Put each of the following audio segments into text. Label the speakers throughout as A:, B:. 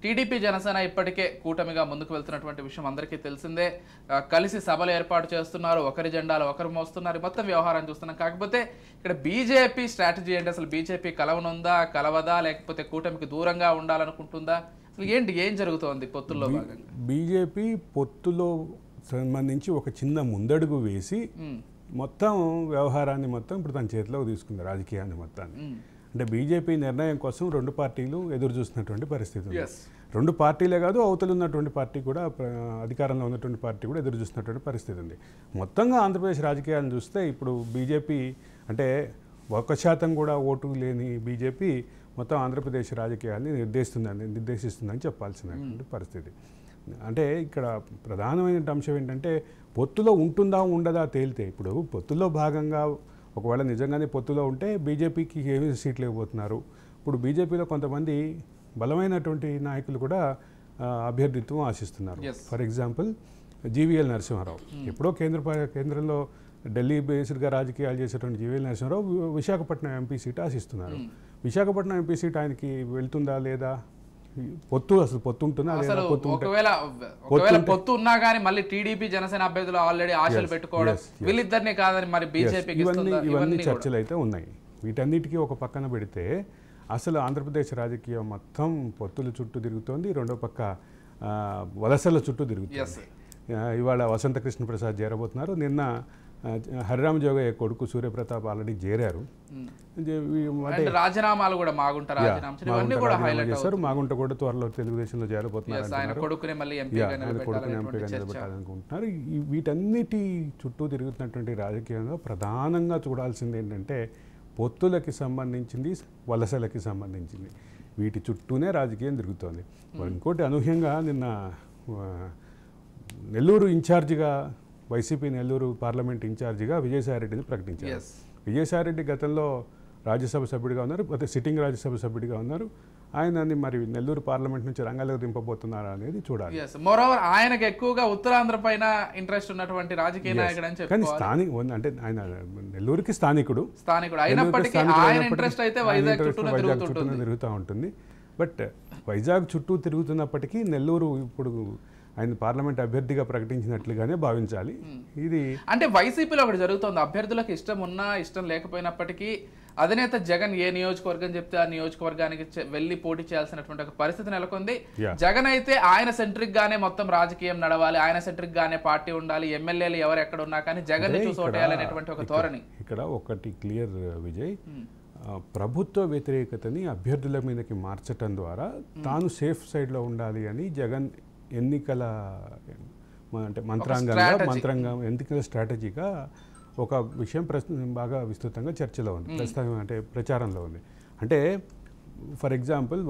A: TDP Janasena ఇప్పటికే కూటమిగా ముందుకు వెళ్తున్నటువంటి విషయం అందరికీ తెలిసిందే. కలిసి సభలు ఏర్పాటు చేస్తున్నారు, ఒకరి జెండాలు ఒకరు మోస్తున్నారు, మొత్తం వ్యవహారం చూస్తున్నాం. కాకపోతే ఇక్కడ బీజేపీ స్ట్రాటజీ ఏంటి? అసలు బీజేపీ కలవనుందా, కలవదా, లేకపోతే కూటమికి దూరంగా ఉండాలనుకుంటుందా? అసలు ఏం జరుగుతోంది పొత్తుల్లో భాగంగా?
B: బీజేపీ పొత్తులో సంబంధించి ఒక చిన్న ముందడుగు వేసి మొత్తం వ్యవహారాన్ని మొత్తం ఇప్పుడు తన చేతిలో తీసుకుంది, రాజకీయాన్ని మొత్తాన్ని. అంటే బీజేపీ నిర్ణయం కోసం రెండు పార్టీలు ఎదురు చూస్తున్నటువంటి పరిస్థితి ఉంది. రెండు పార్టీలే కాదు, అవతల ఉన్నటువంటి పార్టీ కూడా, అధికారంలో ఉన్నటువంటి పార్టీ కూడా ఎదురు చూస్తున్నటువంటి పరిస్థితి ఉంది. మొత్తంగా ఆంధ్రప్రదేశ్ రాజకీయాలను చూస్తే ఇప్పుడు బీజేపీ అంటే 1% కూడా ఓటు లేని బీజేపీ మొత్తం ఆంధ్రప్రదేశ్ రాజకీయాన్ని నిర్దేశిస్తుందని చెప్పాల్సినటువంటి పరిస్థితి. అంటే ఇక్కడ ప్రధానమైన అంశం ఏంటంటే పొత్తులో ఉంటుందా ఉండదా తేలితే, ఇప్పుడు పొత్తులో భాగంగా ఒకవేళ నిజంగానే పొత్తులో ఉంటే బీజేపీకి ఏమి సీట్లు ఇవ్వబోతున్నారు. ఇప్పుడు బీజేపీలో కొంతమంది బలమైనటువంటి నాయకులు కూడా అభ్యర్థిత్వం ఆశిస్తున్నారు. ఫర్ ఎగ్జాంపుల్ జీవీఎల్ నరసింహారావు, ఎప్పుడో కేంద్రంలో ఢిల్లీ బేస్డ్గా రాజకీయాలు చేసేటువంటి జీవీఎల్ నరసింహారావు విశాఖపట్నం ఎంపీ సీట్ ఆశిస్తున్నారు. విశాఖపట్నం ఎంపీ సీట్ ఆయనకి వెళ్తుందా లేదా, అసలు పొత్తు ఉంటుందా లేదా,
A: ఒకవేళ పొత్తు ఉన్నా కానీ మళ్ళీ టీడీపీ జనసేన అభ్యర్థులు ఆల్రెడీ ఆశలు పెట్టుకోవడం, వీళ్ళిద్దరినీ కాదని మరి బీజేపీకి
B: ఇవన్నీ చర్చలు అయితే ఉన్నాయి. వీటన్నిటికీ ఒక పక్కన పెడితే అసలు ఆంధ్రప్రదేశ్ రాజకీయం మొత్తం పొత్తుల చుట్టూ తిరుగుతోంది, రెండో పక్క వలసల చుట్టూ తిరుగుతుంది. ఇవాళ వసంత కృష్ణ ప్రసాద్ చేరబోతున్నారు, నిన్న హరిరామ జోగయ్య కొడుకు సూర్యప్రతాప్ ఆల్రెడీ చేరారు.
A: రాజీనామాలు కూడా చేశారు.
B: మాగుంట కూడా త్వరలో తెలుగుదేశంలో చేరబోతున్నారు,
A: కొడుకుని
B: ఎంపీగా నిలబెట్టాలనుకుంటున్నారు. వీటన్నిటి చుట్టూ తిరుగుతున్నటువంటి రాజకీయంగా ప్రధానంగా చూడాల్సింది ఏంటంటే పొత్తులకి సంబంధించింది, వలసలకి సంబంధించింది, వీటి చుట్టూనే రాజకీయం తిరుగుతోంది. ఇంకోటి అనూహ్యంగా నిన్న నెల్లూరు ఇన్ఛార్జిగా, వైసీపీ నెల్లూరు పార్లమెంట్ ఇన్ఛార్జిగా విజయసాయిరెడ్డిని ప్రకటించారు. విజయసాయిరెడ్డి గతంలో రాజ్యసభ సభ్యుడిగా ఉన్నారు, సిట్టింగ్ రాజ్యసభ సభ్యుడిగా ఉన్నారు. ఆయనని మరి నెల్లూరు పార్లమెంట్ నుంచి రంగాలకు దింపబోతున్నారా అనేది చూడాలి.
A: మోరోవర్ ఆయనకు ఎక్కువగా ఉత్తరాంధ్ర పైన ఇంట్రెస్ట్ ఉన్నటువంటి రాజకీయ నాయకుడు అని చెప్పి,
B: కానీ స్థానిక అంటే ఆయన నెల్లూరుకి స్థానికుడు
A: అయినప్పటికీ ఆయన ఇంట్రెస్ట్ అయితే వైజాగ్ చుట్టూ
B: తిరుగుతూ ఉంటుంది. బట్ వైజాగ్ చుట్టూ తిరుగుతున్నప్పటికీ నెల్లూరు ఇప్పుడు ఆయన పార్లమెంట్ అభ్యర్థిగా ప్రకటించినట్లుగానే భావించాలి. ఇది
A: అంటే వైసీపీలో ఒకటి జరుగుతుంది, అభ్యర్థులకు ఇష్టం ఉన్నా ఇష్టం లేకపోయినప్పటికీ అధినేత జగన్ ఏ నియోజకవర్గం చెప్తే ఆ నియోజకవర్గానికి వెళ్లి పోటీ చేయాల్సినటువంటి ఒక పరిస్థితి నెలకొంది. జగన్ అయితే ఆయన సెంట్రిక్ గానే మొత్తం రాజకీయం నడవాలి, ఆయన సెంట్రిక్ గానే పార్టీ ఉండాలి, ఎమ్మెల్యేలు ఎవరు ఎక్కడ ఉన్నా కానీ జగన్ చూసి ఓటేయాలనేటువంటి ఒక ధోరణి.
B: ఇక్కడ ఒకటి క్లియర్ విజయ్, ప్రభుత్వ వ్యతిరేకతని అభ్యర్థుల మీదకి మార్చడం ద్వారా తాను సేఫ్ సైడ్లో ఉండాలి అని జగన్ ఎన్నికల అంటే ఎన్నికల స్ట్రాటజీగా ఒక విషయం బాగా విస్తృతంగా చర్చలో ఉంది, ప్రస్తుతం అంటే ప్రచారంలో ఉంది. అంటే ఫర్ ఎగ్జాంపుల్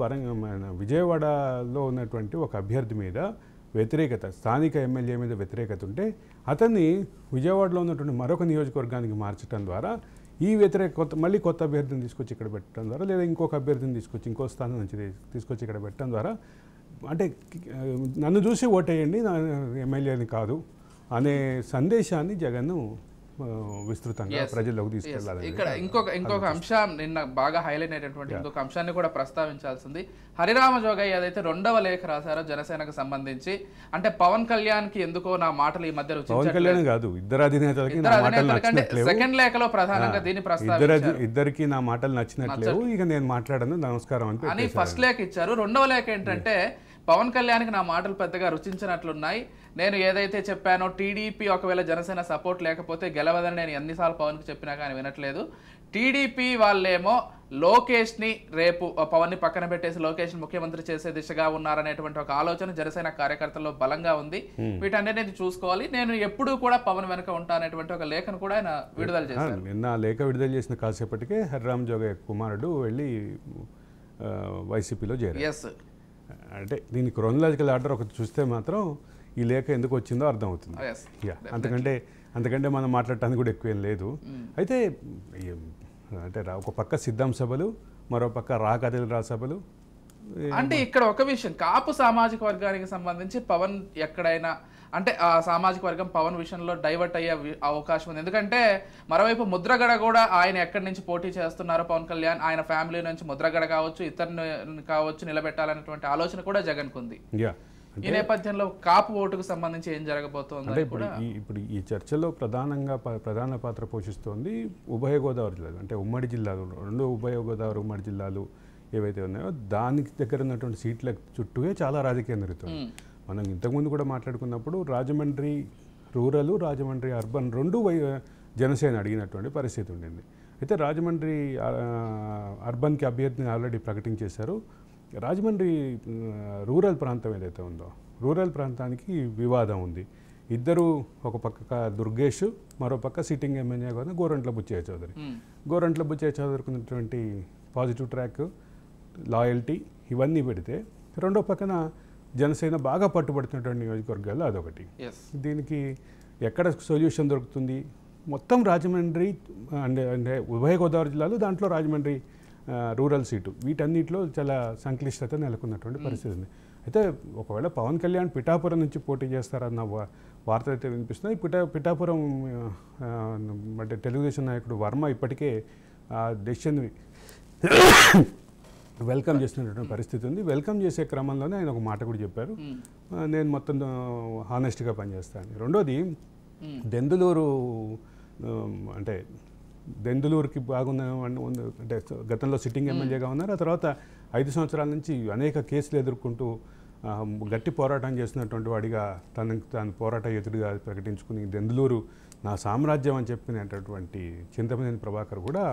B: విజయవాడలో ఉన్నటువంటి ఒక అభ్యర్థి మీద వ్యతిరేకత, స్థానిక ఎమ్మెల్యే మీద వ్యతిరేకత ఉంటే అతన్ని విజయవాడలో ఉన్నటువంటి మరొక నియోజకవర్గానికి మార్చడం ద్వారా ఈ మళ్ళీ కొత్త అభ్యర్థిని తీసుకొచ్చి ఇక్కడ పెట్టడం ద్వారా, లేదా ఇంకొక అభ్యర్థిని తీసుకొచ్చి ఇంకో స్థానం నుంచి తీసుకొచ్చి ఇక్కడ పెట్టడం ద్వారా, అంటే నన్ను చూసి ఓటేయండి, నా ఎమ్మెల్యేని కాదు అనే సందేశాన్ని జగన్ విస్తృతంగా ప్రజల్లోకి తీసుకెళ్లాలి.
A: ఇక్కడ ఇంకొక అంశం నిన్న బాగా హైలైట్ అయినటువంటి ఇంకొక అంశాన్ని కూడా ప్రస్తావించాల్సింది. హరిరామ జోగయ్య ఏదైతే 2వ లేఖ రాశారో జనసేనకు సంబంధించి, అంటే పవన్ కళ్యాణ్ కి ఎందుకో నా మాటలు ఈ మధ్య సెకండ్ లేఖలో ప్రధానంగా దీన్ని ప్రస్తావించారు.
B: ఇద్దరికి నా మాటలు నచ్చినట్లేవు, ఇక నేను మాట్లాడను, నమస్కారం
A: అని ఫస్ట్ లేఖ ఇచ్చారు. 2వ లేఖ ఏంటంటే పవన్ కళ్యాణ్కి నా మాటలు పెద్దగా రుచించినట్లున్నాయి, నేను ఏదైతే చెప్పానో టీడీపీ ఒకవేళ జనసేన సపోర్ట్ లేకపోతే గెలవదని నేను ఎన్నిసార్లు పవన్కి చెప్పినా కానీ వినట్లేదు. టీడీపీ వాళ్ళేమో లోకేష్ని రేపు పవన్ని పక్కన పెట్టేసి లోకేష్ని ముఖ్యమంత్రి చేసే దిశగా ఉన్నారనేటువంటి ఒక ఆలోచన జనసేన కార్యకర్తల్లో బలంగా ఉంది. వీటన్నిటిని చూసుకోవాలి, నేను ఎప్పుడూ కూడా పవన్ వెనక ఉంటా అనేటువంటి ఒక లేఖను కూడా ఆయన విడుదల చేశారు.
B: నిన్న లేఖ విడుదల చేసిన కాసేపటికే హరిరామ జోగయ్య కుమారుడు వెళ్ళి వైసీపీలో చేరారు. అంటే దీని క్రోనలాజికల్ ఆర్డర్ ఒకటి చూస్తే మాత్రం ఈ లేఖ ఎందుకు వచ్చిందో అర్థమవుతుంది. అంతకంటే మనం మాట్లాడటానికి కూడా ఎక్కువేం లేదు. అయితే అంటే ఒక పక్క సిద్ధం సభలు, మరో పక్క కథలు రా సభలు,
A: అంటే ఇక్కడ ఒక విషయం, కాపు సామాజిక వర్గానికి సంబంధించి పవన్ ఎక్కడైనా అంటే ఆ సామాజిక వర్గం పవన్ విషయంలో డైవర్ట్ అయ్యే అవకాశం ఉంది. ఎందుకంటే మరోవైపు ముద్రగడ కూడా ఆయన ఎక్కడి నుంచి పోటీ చేస్తున్నారో పవన్ కళ్యాణ్, ఆయన ఫ్యామిలీ నుంచి ముద్రగడ కావచ్చు, ఇతరుని కావచ్చు నిలబెట్టాలనేటువంటి ఆలోచన కూడా జగన్కు ఉంది. ఈ నేపథ్యంలో కాపు ఓటుకు సంబంధించి ఏం జరగబోతోంది
B: అంటే ఇప్పుడు ఈ చర్చలో ప్రధాన పాత్ర పోషిస్తోంది ఉభయ గోదావరి జిల్లాలు, అంటే ఉమ్మడి జిల్లాలు, రెండు ఉభయ గోదావరి ఉమ్మడి జిల్లాలు ఏవైతే ఉన్నాయో దానికి దగ్గర ఉన్నటువంటి సీట్ల చుట్టూనే చాలా రాజకీయం జరుగుతుంది. మనం ఇంతకుముందు కూడా మాట్లాడుకున్నప్పుడు రాజమండ్రి రూరల్, రాజమండ్రి అర్బన్ రెండు జనసేన అడిగినటువంటి పరిస్థితి ఉండింది. అయితే రాజమండ్రి అర్బన్కి అభ్యర్థిని ఆల్రెడీ ప్రకటించేశారు. రాజమండ్రి రూరల్ ప్రాంతం ఏదైతే ఉందో రూరల్ ప్రాంతానికి వివాదం ఉంది. ఇద్దరు, ఒక పక్క దుర్గేష్, మరో పక్క సిట్టింగ్ ఎమ్మెల్యే కూడా గోరంట్ల బుచ్చయ్య చౌదరి. గోరంట్ల బుచ్చయ్య చౌదరికి ఉన్నటువంటి పాజిటివ్ ట్రాక్, లాయల్టీ ఇవన్నీ పెడితే రెండో పక్కన జనసేన బాగా పట్టుబడుతున్నటువంటి నియోజకవర్గాలు అదొకటి. దీనికి ఎక్కడ సొల్యూషన్ దొరుకుతుంది? మొత్తం రాజమండ్రి అంటే ఉభయ గోదావరి జిల్లాలు, దాంట్లో రాజమండ్రి రూరల్ సీటు, వీటన్నిటిలో చాలా సంక్లిష్టత నెలకొన్నటువంటి పరిస్థితి ఉంది. అయితే ఒకవేళ పవన్ కళ్యాణ్ పిఠాపురం నుంచి పోటీ చేస్తారన్న వార్త అయితే వినిపిస్తున్నాయి. పిఠాపురం అంటే తెలుగుదేశం నాయకుడు వర్మ ఇప్పటికే ఆ డెసిషన్ వెల్కమ్ చేస్తున్నటువంటి పరిస్థితి ఉంది. వెల్కమ్ చేసే క్రమంలోనే ఆయన ఒక మాట కూడా చెప్పారు, నేను మొత్తం హానెస్ట్గా పనిచేస్తాను. రెండోది దెందులూరు, అంటే దెందులూరుకి బాగున్న అంటే గతంలో సిట్టింగ్ ఎమ్మెల్యేగా ఉన్నారు. ఆ తర్వాత 5 సంవత్సరాల నుంచి అనేక కేసులు ఎదుర్కొంటూ గట్టి పోరాటం చేస్తున్నటువంటి వాడిగా తాను పోరాట ఎదురుగా ప్రకటించుకుని దెందులూరు నా సామ్రాజ్యం అని చెప్పినటువంటి చింతమనేని ప్రభాకర్ కూడా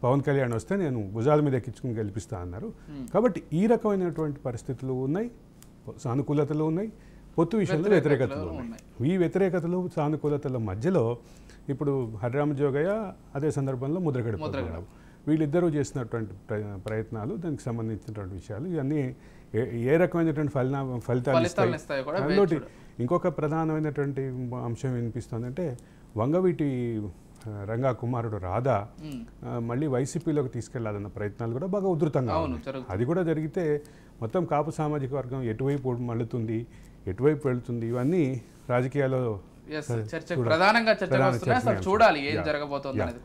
B: పవన్ కళ్యాణ్ వస్తే నేను భుజాల మీద ఎక్కించుకుని గెలిపిస్తా అన్నారు. కాబట్టి ఈ రకమైనటువంటి పరిస్థితులు ఉన్నాయి, సానుకూలతలు ఉన్నాయి, పొత్తు విషయంలో వ్యతిరేకతలు ఉన్నాయి. ఈ వ్యతిరేకతలు సానుకూలతల మధ్యలో ఇప్పుడు హరిరామ జోగయ్య, అదే సందర్భంలో ముద్రగడ వీళ్ళిద్దరూ చేసినటువంటి ప్రయత్నాలు, దానికి సంబంధించినటువంటి విషయాలు ఇవన్నీ ఏ రకమైనటువంటి ఫలితాలు ఇస్తాయి. అందులోటి ఇంకొక ప్రధానమైనటువంటి అంశం వినిపిస్తుందంటే వంగవీటి రంగా కుమారుడు రాధా మళ్ళీ వైసీపీలోకి తీసుకెళ్లాలన్న ప్రయత్నాలు కూడా బాగా ఉధృతంగా ఉన్నాయి. అది కూడా జరిగితే మొత్తం కాపు సామాజిక వర్గం ఎటువైపు మళ్ళుతుంది, ఎటువైపు వెళుతుంది, ఇవన్నీ రాజకీయాల్లో
A: ప్రధానంగా చర్చ చూడాలి ఏం జరగబోతోంది అనేది.